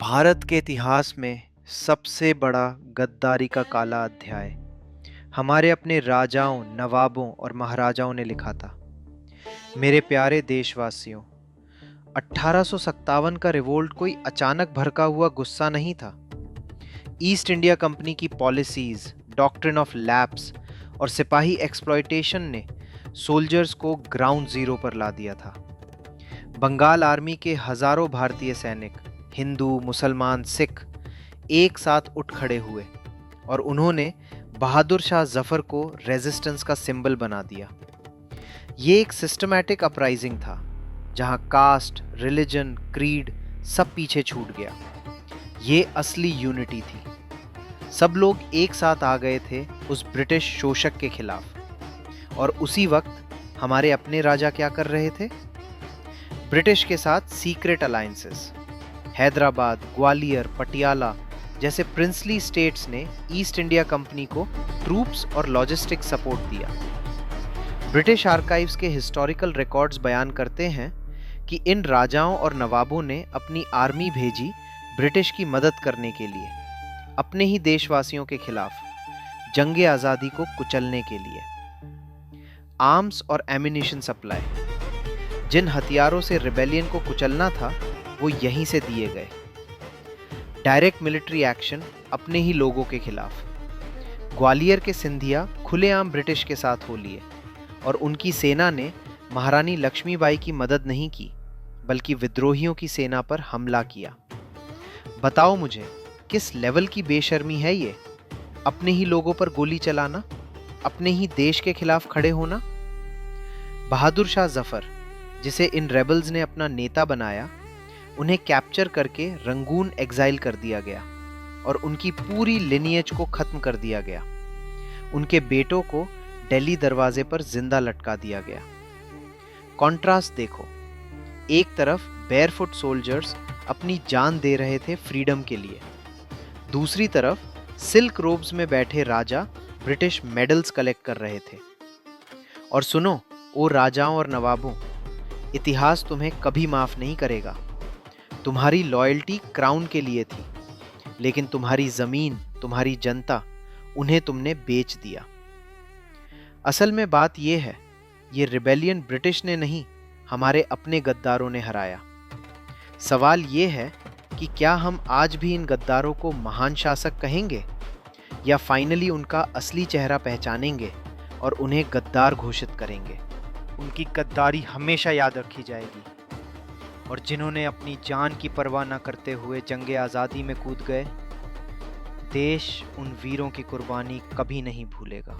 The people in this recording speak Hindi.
भारत के इतिहास में सबसे बड़ा गद्दारी का काला अध्याय हमारे अपने राजाओं, नवाबों और महाराजाओं ने लिखा था। मेरे प्यारे देशवासियों, 1857 का रिवोल्ट कोई अचानक भड़का हुआ गुस्सा नहीं था। ईस्ट इंडिया कंपनी की पॉलिसीज, डॉक्ट्रिन ऑफ लैप्स और सिपाही एक्सप्लॉयटेशन ने सोल्जर्स को ग्राउंड जीरो पर ला दिया था। बंगाल आर्मी के हजारों भारतीय सैनिक, हिंदू, मुसलमान, सिख एक साथ उठ खड़े हुए और उन्होंने बहादुर शाह जफर को रेजिस्टेंस का सिंबल बना दिया। ये एक सिस्टमैटिक अपराइजिंग था जहां कास्ट, रिलीजन, क्रीड सब पीछे छूट गया। ये असली यूनिटी थी। सब लोग एक साथ आ गए थे उस ब्रिटिश शोषक के खिलाफ। और उसी वक्त हमारे अपने राजा क्या कर रहे थे? ब्रिटिश के साथ सीक्रेट अलायंसेस। हैदराबाद, ग्वालियर, पटियाला जैसे प्रिंसली स्टेट्स ने ईस्ट इंडिया कंपनी को ट्रूप्स और लॉजिस्टिक सपोर्ट दिया। ब्रिटिश आर्काइव्स के हिस्टोरिकल रिकॉर्ड्स बयान करते हैं कि इन राजाओं और नवाबों ने अपनी आर्मी भेजी ब्रिटिश की मदद करने के लिए, अपने ही देशवासियों के खिलाफ, जंगे आज़ादी को कुचलने के लिए। आर्म्स और एमिनिशन सप्लाई, जिन हथियारों से रिबेलियन को कुचलना था वो यहीं से दिए गए। डायरेक्ट मिलिट्री एक्शन अपने ही लोगों के खिलाफ। ग्वालियर के सिंधिया खुलेआम ब्रिटिश के साथ हो लिए और उनकी सेना ने महारानी लक्ष्मीबाई की मदद नहीं की बल्कि विद्रोहियों की सेना पर हमला किया। बताओ मुझे, किस लेवल की बेशर्मी है ये? अपने ही लोगों पर गोली चलाना, अपने ही देश के खिलाफ खड़े होना। बहादुर शाह जफर, जिसे इन रेबल्स ने अपना नेता बनाया, उन्हें कैप्चर करके रंगून एग्जाइल कर दिया गया और उनकी पूरी लिनिएज को खत्म कर दिया गया। उनके बेटों को दिल्ली दरवाजे पर जिंदा लटका दिया गया। कॉन्ट्रास्ट देखो, एक तरफ बेयरफुट सोल्जर्स अपनी जान दे रहे थे फ्रीडम के लिए, दूसरी तरफ सिल्क रोब्स में बैठे राजा ब्रिटिश मेडल्स कलेक्ट कर रहे थे। और सुनो, ओ राजाओं और नवाबों, इतिहास तुम्हें कभी माफ नहीं करेगा। तुम्हारी लॉयल्टी क्राउन के लिए थी, लेकिन तुम्हारी जमीन, तुम्हारी जनता, उन्हें तुमने बेच दिया। असल में बात यह है, ये रिबेलियन ब्रिटिश ने नहीं, हमारे अपने गद्दारों ने हराया। सवाल यह है कि क्या हम आज भी इन गद्दारों को महान शासक कहेंगे या फाइनली उनका असली चेहरा पहचानेंगे और उन्हें गद्दार घोषित करेंगे? उनकी गद्दारी हमेशा याद रखी जाएगी और जिन्होंने अपनी जान की परवाह न करते हुए जंगे आज़ादी में कूद गए, देश उन वीरों की कुर्बानी कभी नहीं भूलेगा।